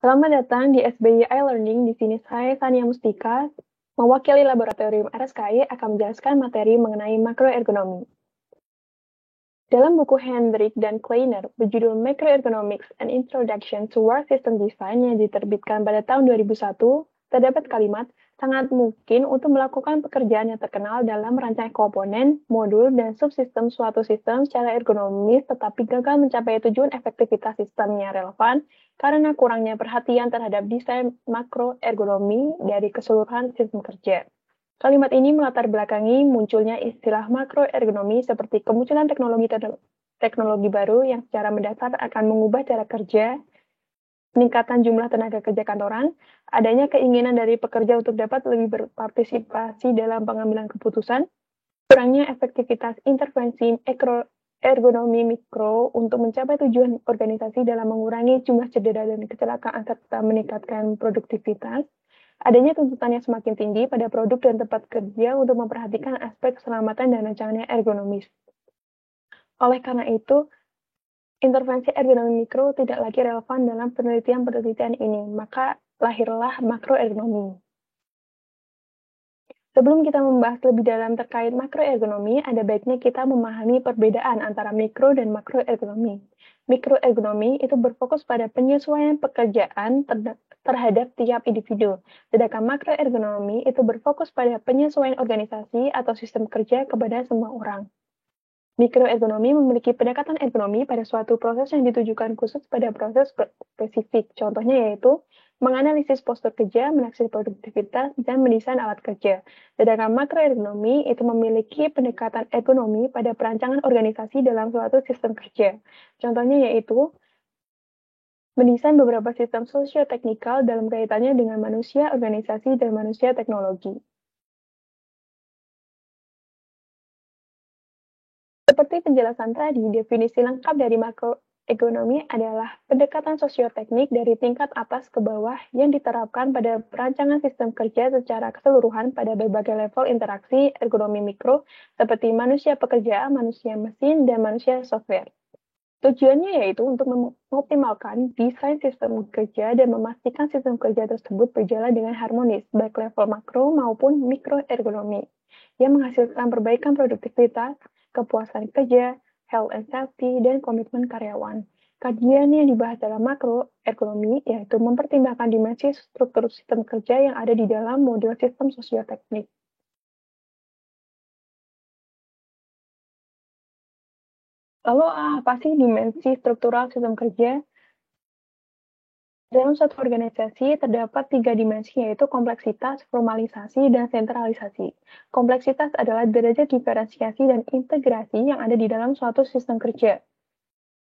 Selamat datang di SBY iLearning. Di sini saya, Tania Mustika, mewakili Laboratorium RSKI akan menjelaskan materi mengenai makroergonomi. Dalam buku Hendrik dan Kleiner berjudul Macroeconomics: An Introduction to World System Design yang diterbitkan pada tahun 2001, terdapat kalimat sangat mungkin untuk melakukan pekerjaan yang terkenal dalam merancang komponen, modul, dan subsistem suatu sistem secara ergonomis tetapi gagal mencapai tujuan efektivitas sistemnya relevan karena kurangnya perhatian terhadap desain makroergonomi dari keseluruhan sistem kerja. Kalimat ini melatar belakangi munculnya istilah makroergonomi seperti kemunculan teknologi baru yang secara mendasar akan mengubah cara kerja, peningkatan jumlah tenaga kerja kantoran, adanya keinginan dari pekerja untuk dapat lebih berpartisipasi dalam pengambilan keputusan, kurangnya efektivitas intervensi ergonomi mikro untuk mencapai tujuan organisasi dalam mengurangi jumlah cedera dan kecelakaan serta meningkatkan produktivitas, adanya tuntutan yang semakin tinggi pada produk dan tempat kerja untuk memperhatikan aspek keselamatan dan rancangannya ergonomis. Oleh karena itu, intervensi ergonomi mikro tidak lagi relevan dalam penelitian-penelitian ini, maka lahirlah makroergonomi. Sebelum kita membahas lebih dalam terkait makroergonomi, ada baiknya kita memahami perbedaan antara mikro dan makroergonomi. Mikroergonomi itu berfokus pada penyesuaian pekerjaan terhadap tiap individu, sedangkan makroergonomi itu berfokus pada penyesuaian organisasi atau sistem kerja kepada semua orang. Mikroergonomi memiliki pendekatan ergonomi pada suatu proses yang ditujukan khusus pada proses spesifik. Contohnya yaitu menganalisis postur kerja, menaksir produktivitas, dan mendesain alat kerja. Sedangkan makroergonomi itu memiliki pendekatan ergonomi pada perancangan organisasi dalam suatu sistem kerja. Contohnya yaitu mendesain beberapa sistem sosio-teknikal dalam kaitannya dengan manusia, organisasi, dan manusia teknologi. Seperti penjelasan tadi, definisi lengkap dari makroekonomi adalah pendekatan sosioteknik dari tingkat atas ke bawah yang diterapkan pada perancangan sistem kerja secara keseluruhan pada berbagai level interaksi ergonomi mikro seperti manusia pekerja, manusia mesin, dan manusia software. Tujuannya yaitu untuk mengoptimalkan desain sistem kerja dan memastikan sistem kerja tersebut berjalan dengan harmonis, baik level makro maupun mikroergonomi, yang menghasilkan perbaikan produktivitas, kepuasan kerja, health and safety, dan komitmen karyawan. Kajian yang dibahas dalam makroekonomi yaitu mempertimbangkan dimensi struktur sistem kerja yang ada di dalam model sistem sosioteknik. Lalu apa sih dimensi struktural sistem kerja? Dalam suatu organisasi terdapat 3 dimensi yaitu kompleksitas, formalisasi, dan sentralisasi. Kompleksitas adalah derajat diferensiasi dan integrasi yang ada di dalam suatu sistem kerja.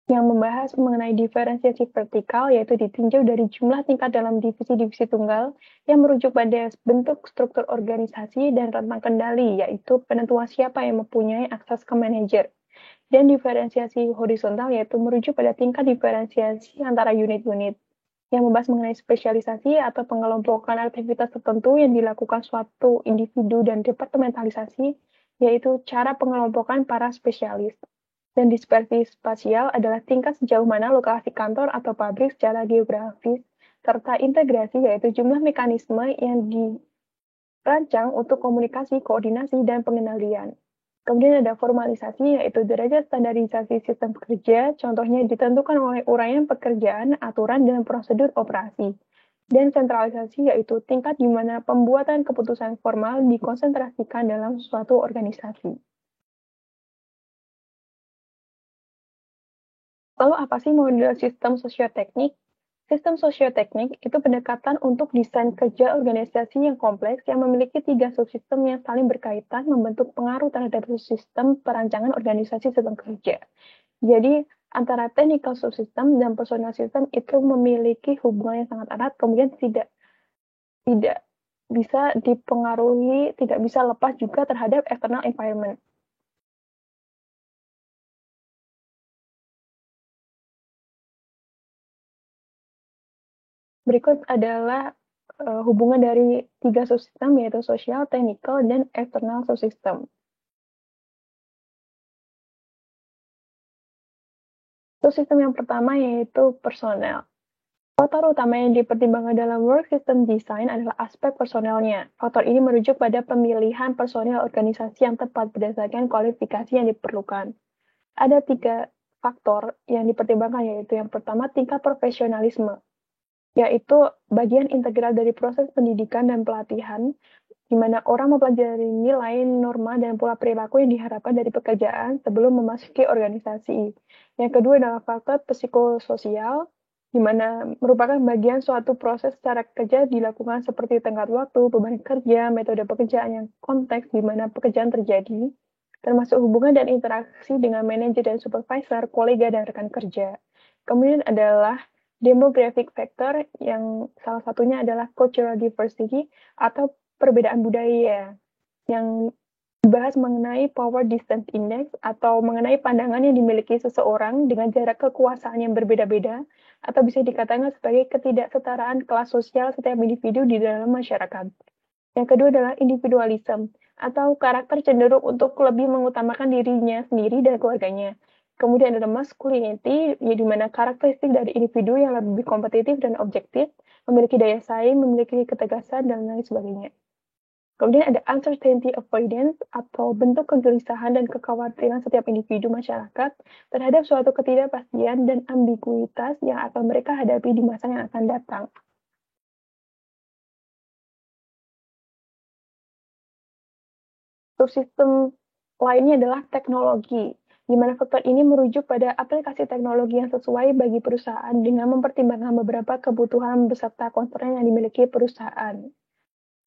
Yang membahas mengenai diferensiasi vertikal yaitu ditinjau dari jumlah tingkat dalam divisi-divisi tunggal yang merujuk pada bentuk struktur organisasi dan rentang kendali yaitu penentuan siapa yang mempunyai akses ke manajer. Dan diferensiasi horizontal yaitu merujuk pada tingkat diferensiasi antara unit-unit yang membahas mengenai spesialisasi atau pengelompokan aktivitas tertentu yang dilakukan suatu individu dan departementalisasi, yaitu cara pengelompokan para spesialis. Dan dispersi spasial adalah tingkat sejauh mana lokasi kantor atau pabrik secara geografis, serta integrasi yaitu jumlah mekanisme yang dirancang untuk komunikasi, koordinasi, dan pengendalian. Kemudian ada formalisasi, yaitu derajat standarisasi sistem kerja, contohnya ditentukan oleh uraian pekerjaan, aturan, dan prosedur operasi. Dan sentralisasi, yaitu tingkat di mana pembuatan keputusan formal dikonsentrasikan dalam suatu organisasi. Lalu apa sih model sistem sosioteknik? Sistem sosioteknik itu pendekatan untuk desain kerja organisasi yang kompleks yang memiliki 3 subsistem yang saling berkaitan membentuk pengaruh terhadap sistem perancangan organisasi sistem kerja. Jadi, antara technical subsystem dan personal system itu memiliki hubungan yang sangat erat, kemudian tidak bisa dipengaruhi, tidak bisa lepas juga terhadap external environment. Berikut adalah hubungan dari 3 subsistem yaitu sosial, technical, dan external subsystem. Subsistem yang pertama yaitu personel. Faktor utama yang dipertimbangkan dalam work system design adalah aspek personelnya. Faktor ini merujuk pada pemilihan personel organisasi yang tepat berdasarkan kualifikasi yang diperlukan. Ada 3 faktor yang dipertimbangkan, yaitu yang pertama tingkat profesionalisme, yaitu bagian integral dari proses pendidikan dan pelatihan, di mana orang mempelajari nilai, norma, dan pola perilaku yang diharapkan dari pekerjaan sebelum memasuki organisasi. Yang kedua adalah faktor psikososial, di mana merupakan bagian suatu proses secara kerja dilakukan seperti tenggat waktu, beban kerja, metode pekerjaan yang konteks di mana pekerjaan terjadi, termasuk hubungan dan interaksi dengan manajer dan supervisor, kolega, dan rekan kerja. Kemudian adalah demographic factor yang salah satunya adalah cultural diversity atau perbedaan budaya yang dibahas mengenai power distance index atau mengenai pandangan yang dimiliki seseorang dengan jarak kekuasaan yang berbeda-beda atau bisa dikatakan sebagai ketidaksetaraan kelas sosial setiap individu di dalam masyarakat. Yang kedua adalah individualism atau karakter cenderung untuk lebih mengutamakan dirinya sendiri dan keluarganya. Kemudian ada masculinity, di mana karakteristik dari individu yang lebih kompetitif dan objektif, memiliki daya saing, memiliki ketegasan, dan lain sebagainya. Kemudian ada uncertainty avoidance atau bentuk kegelisahan dan kekhawatiran setiap individu masyarakat terhadap suatu ketidakpastian dan ambiguitas yang akan mereka hadapi di masa yang akan datang. Subsistem lainnya adalah teknologi, di mana faktor ini merujuk pada aplikasi teknologi yang sesuai bagi perusahaan dengan mempertimbangkan beberapa kebutuhan beserta konstrain yang dimiliki perusahaan.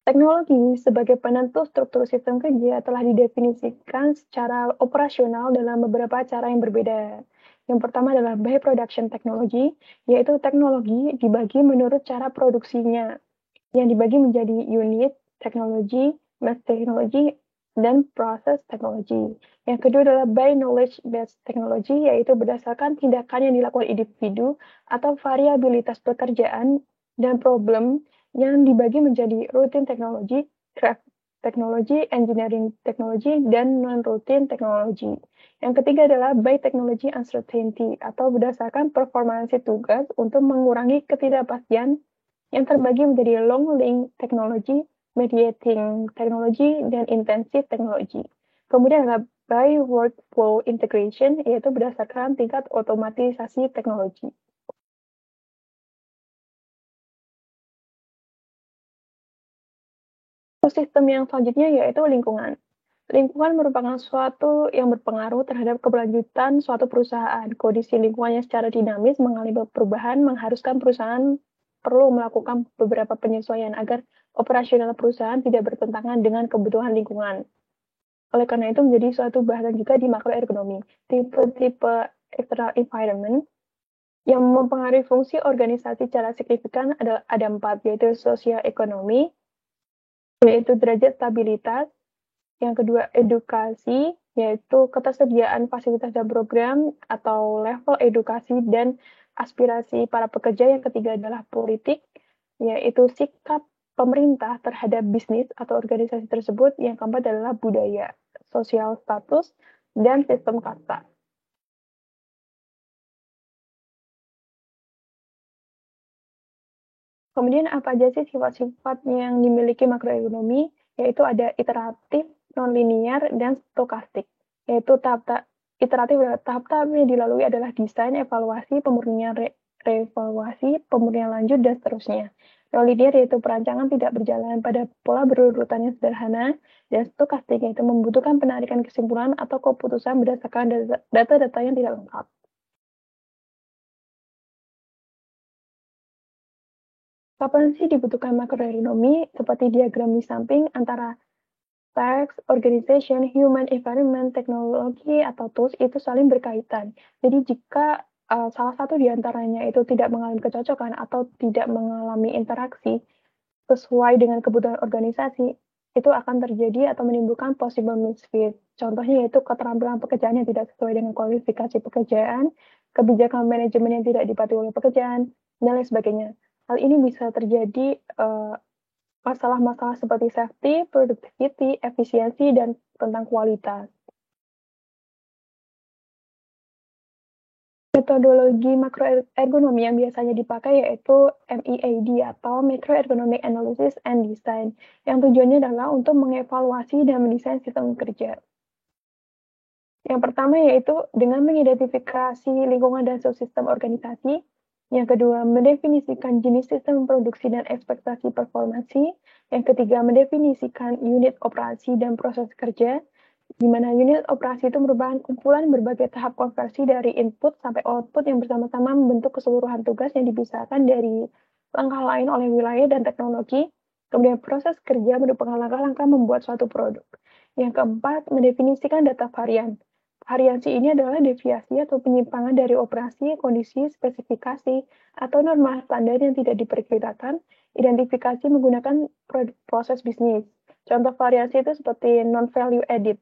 Teknologi sebagai penentu struktur sistem kerja telah didefinisikan secara operasional dalam beberapa cara yang berbeda. Yang pertama adalah by production technology, yaitu teknologi dibagi menurut cara produksinya, yang dibagi menjadi unit teknologi, mass teknologi, dan proses teknologi. Yang kedua adalah by knowledge-based technology, yaitu berdasarkan tindakan yang dilakukan individu atau variabilitas pekerjaan dan problem yang dibagi menjadi routine teknologi, craft teknologi, engineering teknologi, dan non-routine teknologi. Yang ketiga adalah by technology uncertainty atau berdasarkan performansi tugas untuk mengurangi ketidakpastian yang terbagi menjadi long link teknologi, mediating teknologi, dan intensive teknologi. Kemudian adalah by workflow integration, yaitu berdasarkan tingkat otomatisasi teknologi. Sistem yang selanjutnya yaitu lingkungan. Lingkungan merupakan suatu yang berpengaruh terhadap keberlanjutan suatu perusahaan. Kondisi lingkungannya secara dinamis mengalami perubahan, mengharuskan perusahaan perlu melakukan beberapa penyesuaian agar operasional perusahaan tidak bertentangan dengan kebutuhan lingkungan. Oleh karena itu menjadi suatu bahasan juga di makroekonomi. Tipe-tipe external environment yang mempengaruhi fungsi organisasi secara signifikan adalah ada 4, yaitu sosial ekonomi, yaitu derajat stabilitas, yang kedua edukasi, yaitu ketersediaan fasilitas dan program atau level edukasi dan aspirasi para pekerja. Yang ketiga adalah politik, yaitu sikap pemerintah terhadap bisnis atau organisasi tersebut. Yang keempat adalah budaya, sosial status, dan sistem kasta. Kemudian apa aja sih sifat-sifat yang dimiliki makroekonomi? Yaitu ada iteratif, nonlinear, dan stokastik. Yaitu tahap iteratif adalah tahap-tahap yang dilalui adalah desain, evaluasi, pemurnian reevaluasi, pemurnian lanjut, dan seterusnya. Nonlinear yaitu perancangan tidak berjalan pada pola berurutan yang sederhana, dan stokastik yaitu membutuhkan penarikan kesimpulan atau keputusan berdasarkan data-data yang tidak lengkap. Kapan sih dibutuhkan makroekonomi? Seperti diagram di samping antara task, organization, human environment, teknologi, atau tools itu saling berkaitan. Jadi jika salah satu di antaranya itu tidak mengalami kecocokan atau tidak mengalami interaksi sesuai dengan kebutuhan organisasi, itu akan terjadi atau menimbulkan possible misfit. Contohnya yaitu keterampilan pekerjaan yang tidak sesuai dengan kualifikasi pekerjaan, kebijakan manajemen yang tidak dipatuhi oleh pekerjaan, dan lain sebagainya. Hal ini bisa terjadi masalah-masalah seperti safety, productivity, efisiensi, dan tentang kualitas. Metodologi makroergonomi yang biasanya dipakai yaitu MEAD atau Macroeconomic Analysis and Design, yang tujuannya adalah untuk mengevaluasi dan mendesain sistem kerja. Yang pertama yaitu dengan mengidentifikasi lingkungan dan subsistem organisasi. Yang kedua, mendefinisikan jenis sistem produksi dan ekspektasi performansi. Yang ketiga, mendefinisikan unit operasi dan proses kerja, di mana unit operasi itu merupakan kumpulan berbagai tahap konversi dari input sampai output yang bersama-sama membentuk keseluruhan tugas yang dipisahkan dari langkah lain oleh wilayah dan teknologi. Kemudian proses kerja merupakan langkah-langkah membuat suatu produk. Yang keempat, mendefinisikan data varian. Variasi ini adalah deviasi atau penyimpangan dari operasi, kondisi, spesifikasi, atau norma standar yang tidak diperkirakan, identifikasi menggunakan proses bisnis. Contoh variasi itu seperti non-value added,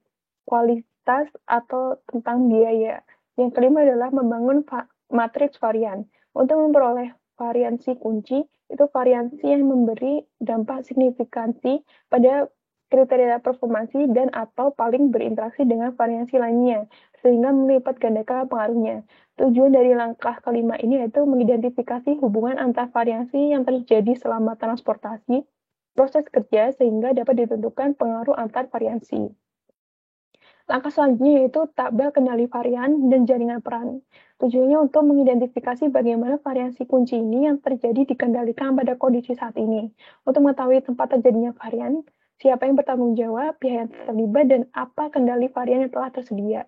kualitas, atau tentang biaya. Yang kelima adalah membangun matriks varian. Untuk memperoleh variansi kunci, itu variansi yang memberi dampak signifikansi pada kriteria performansi dan atau paling berinteraksi dengan variansi lainnya, sehingga melipat gandakan pengaruhnya. Tujuan dari langkah kelima ini yaitu mengidentifikasi hubungan antar variansi yang terjadi selama transportasi, proses kerja, sehingga dapat ditentukan pengaruh antar variansi. Langkah selanjutnya yaitu tabel kendali varian dan jaringan peran. Tujuannya untuk mengidentifikasi bagaimana variansi kunci ini yang terjadi dikendalikan pada kondisi saat ini. Untuk mengetahui tempat terjadinya varian, siapa yang bertanggung jawab, pihak yang terlibat, dan apa kendali varian yang telah tersedia.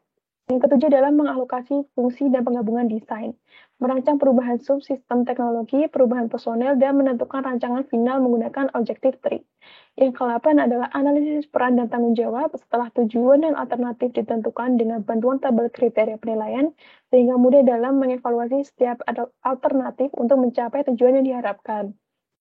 Yang ketujuh adalah mengalokasi fungsi dan penggabungan desain, merancang perubahan subsistem teknologi, perubahan personel, dan menentukan rancangan final menggunakan objective tree. Yang ke-8 adalah analisis peran dan tanggung jawab setelah tujuan dan alternatif ditentukan dengan bantuan tabel kriteria penilaian, sehingga mudah dalam mengevaluasi setiap alternatif untuk mencapai tujuan yang diharapkan.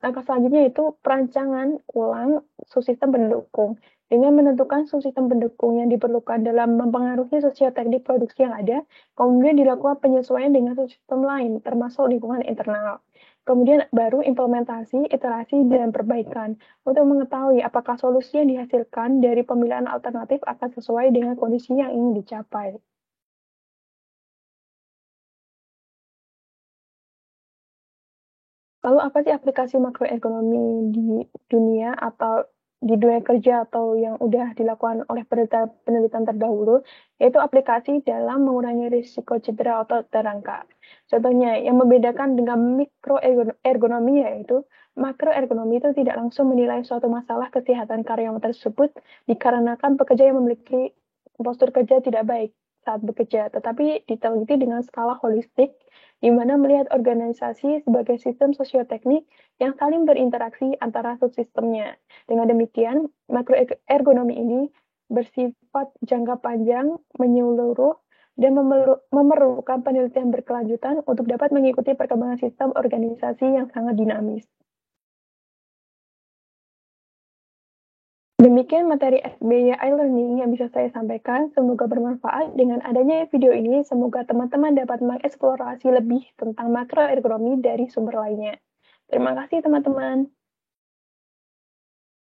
Langkah selanjutnya itu perancangan ulang subsistem pendukung. Dengan menentukan subsistem pendukung yang diperlukan dalam mempengaruhi sosioteknik produksi yang ada, kemudian dilakukan penyesuaian dengan subsistem lain, termasuk lingkungan internal. Kemudian baru implementasi, iterasi, dan perbaikan untuk mengetahui apakah solusi yang dihasilkan dari pemilihan alternatif akan sesuai dengan kondisi yang ingin dicapai. Lalu apa sih aplikasi makroekonomi di dunia atau di dunia kerja atau yang udah dilakukan oleh penelitian terdahulu, yaitu aplikasi dalam mengurangi risiko cedera otot dan rangka. Contohnya, yang membedakan dengan mikroergonomi yaitu makroergonomi itu tidak langsung menilai suatu masalah kesehatan karyawan tersebut dikarenakan pekerja yang memiliki postur kerja tidak baik saat bekerja, tetapi diteliti dengan skala holistik di mana melihat organisasi sebagai sistem sosioteknik yang saling berinteraksi antara subsistemnya. Dengan demikian, makroergonomi ini bersifat jangka panjang, menyeluruh, dan memerlukan penelitian berkelanjutan untuk dapat mengikuti perkembangan sistem organisasi yang sangat dinamis. Demikian materi SBY e-learning yang bisa saya sampaikan. Semoga bermanfaat. Dengan adanya video ini, semoga teman-teman dapat mengeksplorasi lebih tentang makroekonomi dari sumber lainnya. Terima kasih teman-teman.